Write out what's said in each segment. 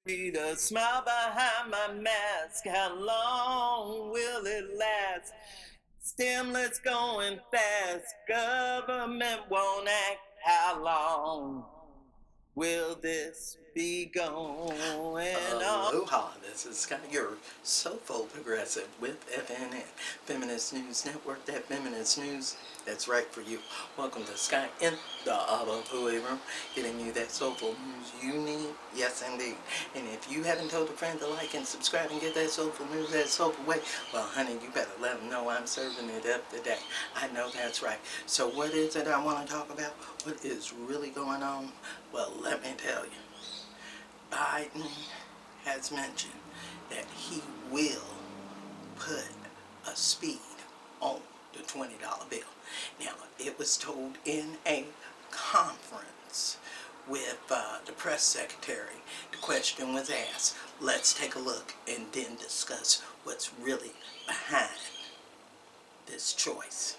Read a smile behind my mask. How long will it last? Stimulus going fast. Government won't act. How long will this be going on? Aloha, this is Skye, your Soulful progressive with FNN, Feminist News Network, that feminist news that's right for you. Welcome to Skye in the Aloha room, getting you that soulful news you need, yes indeed. And if you haven't told a friend to like and subscribe and get that soulful news that soulful way, well honey, you better let them know I'm serving it up today. I know that's right. So what is it I want to talk about? What is really going on? Well, let me tell you. Biden has mentioned that he will put a speed on the $20 bill. Now, it was told in a conference with the press secretary. The question was asked. Let's take a look and then discuss what's really behind this choice.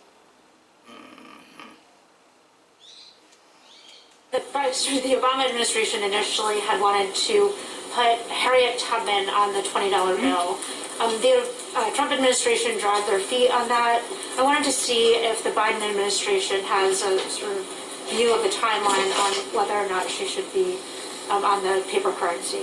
The Obama administration initially had wanted to put Harriet Tubman on the $20 bill. The Trump administration dragged their feet on that. I wanted to see if the Biden administration has a sort of view of the timeline on whether or not she should be on the paper currency.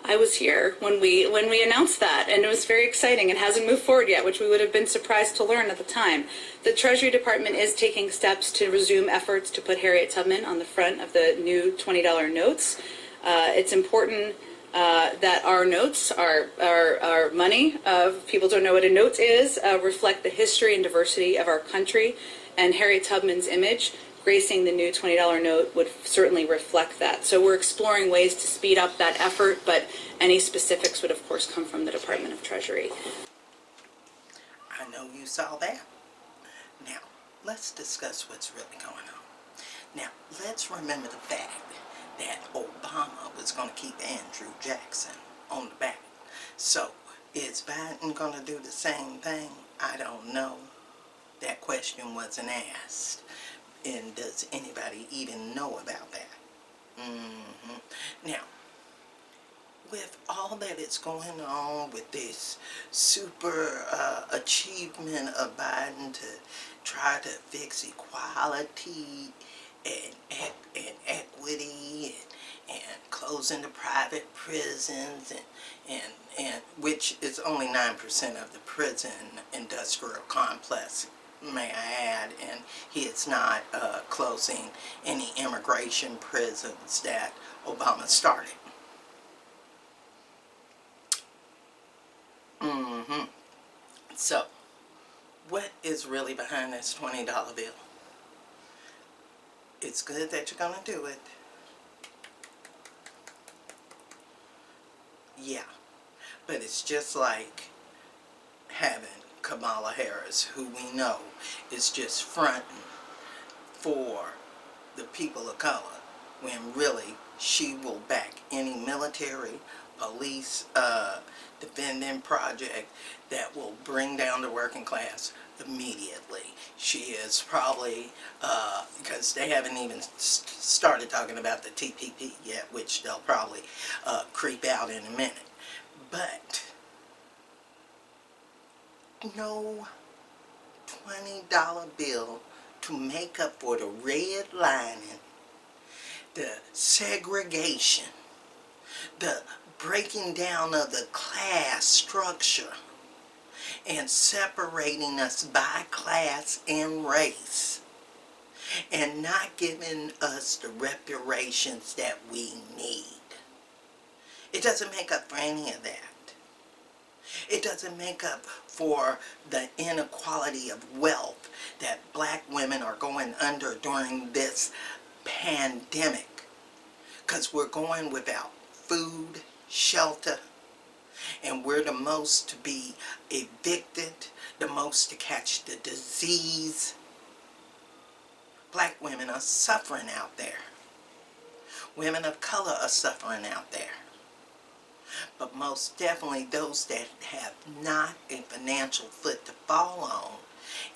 I was here when we announced that, and it was very exciting. It hasn't moved forward yet, which we would have been surprised to learn at the time. The Treasury Department is taking steps to resume efforts to put Harriet Tubman on the front of the new $20 notes. It's important that our notes, our money, if people don't know what a note is, reflect the history and diversity of our country, and Harriet Tubman's image gracing the new $20 note would certainly reflect that. So we're exploring ways to speed up that effort, but any specifics would of course come from the Department of Treasury. I know you saw that. Now, let's discuss what's really going on. Now, let's remember the fact that Obama was going to keep Andrew Jackson on the back. So, is Biden going to do the same thing? I don't know. That question wasn't asked. And does anybody even know about that? Now, with all that is going on with this super achievement of Biden to try to fix equality and equity and closing the private prisons and which is only 9% of the prison industrial complex, may I add, and he is not closing any immigration prisons that Obama started. So, what is really behind this $20 bill? It's good that you're going to do it. Yeah, but it's just like having Kamala Harris, who we know is just fronting for the people of color, when really she will back any military, police, defending project that will bring down the working class immediately. She is probably, because they haven't even started talking about the TPP yet, which they'll probably creep out in a minute. But no $20 bill to make up for the redlining, the segregation, the breaking down of the class structure, and separating us by class and race, and not giving us the reparations that we need. It doesn't make up for any of that. It doesn't make up for the inequality of wealth that black women are going under during this pandemic, because we're going without food, shelter, and we're the most to be evicted, the most to catch the disease. Black women are suffering out there. Women of color are suffering out there. But most definitely those that have not a financial foot to fall on,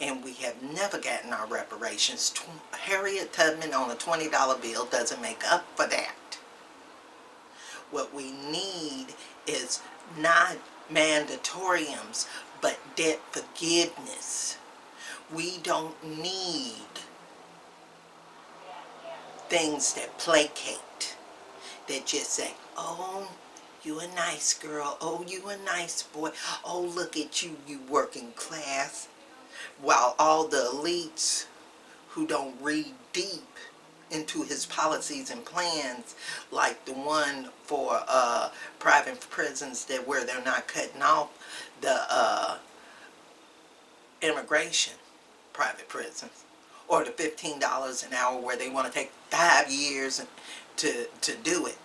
and we have never gotten our reparations. Harriet Tubman on a $20 bill doesn't make up for that. What we need is not mandatoriums, but debt forgiveness. We don't need things that placate, that just say, oh, you a nice girl, oh, you a nice boy, oh, look at you, you working class, while all the elites who don't read deep into his policies and plans, like the one for private prisons, that where they're not cutting off the immigration private prisons, or the $15 an hour where they want to take 5 years to do it,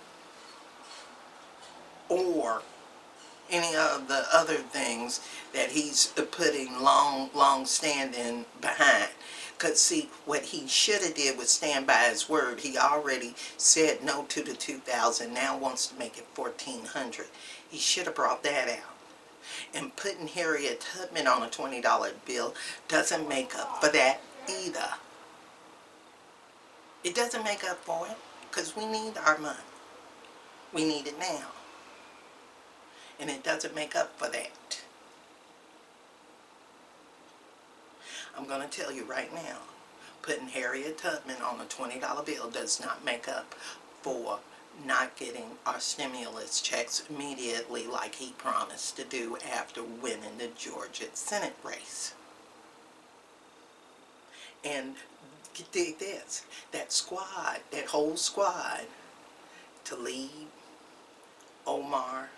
or any of the other things that he's putting long standing behind. Because see, what he should have did was stand by his word. He already said no to the 2,000, now wants to make it 1,400. He should have brought that out. And putting Harriet Tubman on a $20 bill doesn't make up for that either. It doesn't make up for it, because we need our money. We need it now. And it doesn't make up for that. I'm going to tell you right now, putting Harriet Tubman on a $20 bill does not make up for not getting our stimulus checks immediately like he promised to do after winning the Georgia Senate race. And dig this, that squad, that whole squad, Talib, Omar,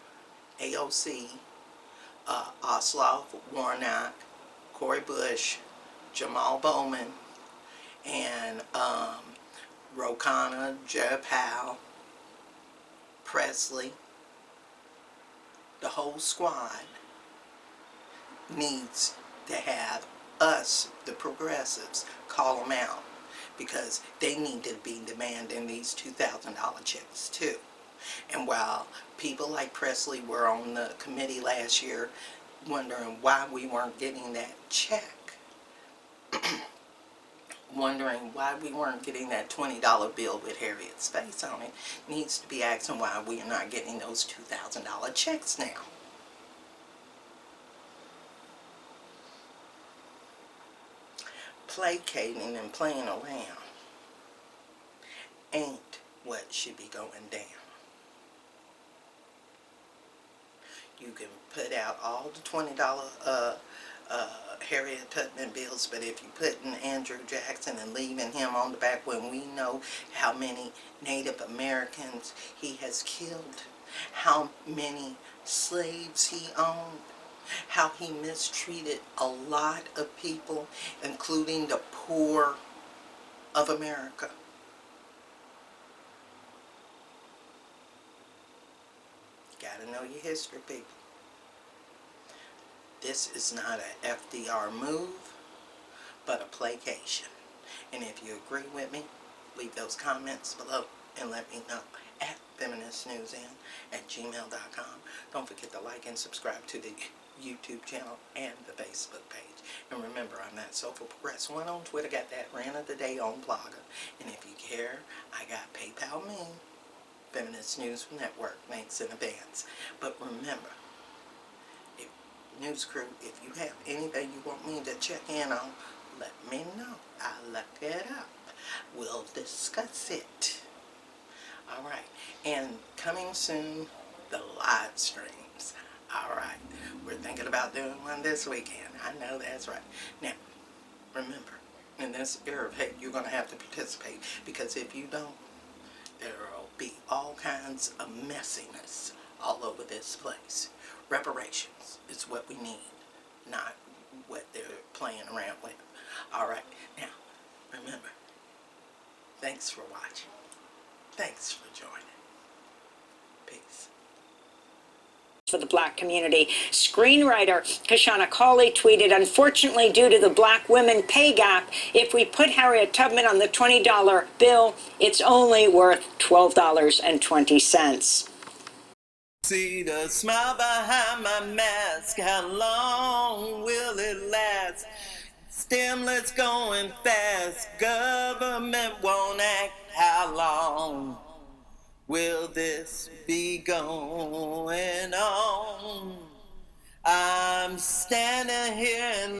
AOC, Osloff, Warnock, Cori Bush, Jamal Bowman, and Rokana, Joe Powell, Presley, the whole squad needs to have us, the progressives, call them out, because they need to be demanding these $2,000 checks too. And while people like Presley were on the committee last year wondering why we weren't getting that check, wondering why we weren't getting that $20 bill with Harriet's face on it, needs to be asking why we are not getting those $2,000 checks now. Placating and playing around ain't what should be going down. You can put out all the $20 Harriet Tubman bills, but if you put in Andrew Jackson and leaving him on the back, when we know how many Native Americans he has killed, how many slaves he owned, how he mistreated a lot of people, including the poor of America. Gotta know your history, people. This is not an FDR move, but a placation. And if you agree with me, leave those comments below and let me know at FeministNewsN@gmail.com. Don't forget to like and subscribe to the YouTube channel and the Facebook page. And remember, I'm that Soulful Progress one on Twitter. Got that rant of the day on Blogger. And if you care, I got PayPal me. Feminist News Network, thanks in advance. But remember, news crew, if you have anything you want me to check in on, let me know. I'll look it up. We'll discuss it. Alright, and coming soon, the live streams. Alright, we're thinking about doing one this weekend. I know that's right. Now, remember, in this era of hate, you're going to have to participate, because if you don't, there will be all kinds of messiness all over this place. Reparations is what we need, not what they're playing around with. Alright, now, remember, thanks for watching. Thanks for joining. Peace. For the black community. Screenwriter Kashana Cauley tweeted, "Unfortunately, due to the black women pay gap, if we put Harriet Tubman on the $20 bill, it's only worth $12.20. See the smile behind my mask, how long will it last? Stimulus going fast, government won't act, how long will this be? be going on. I'm standing here in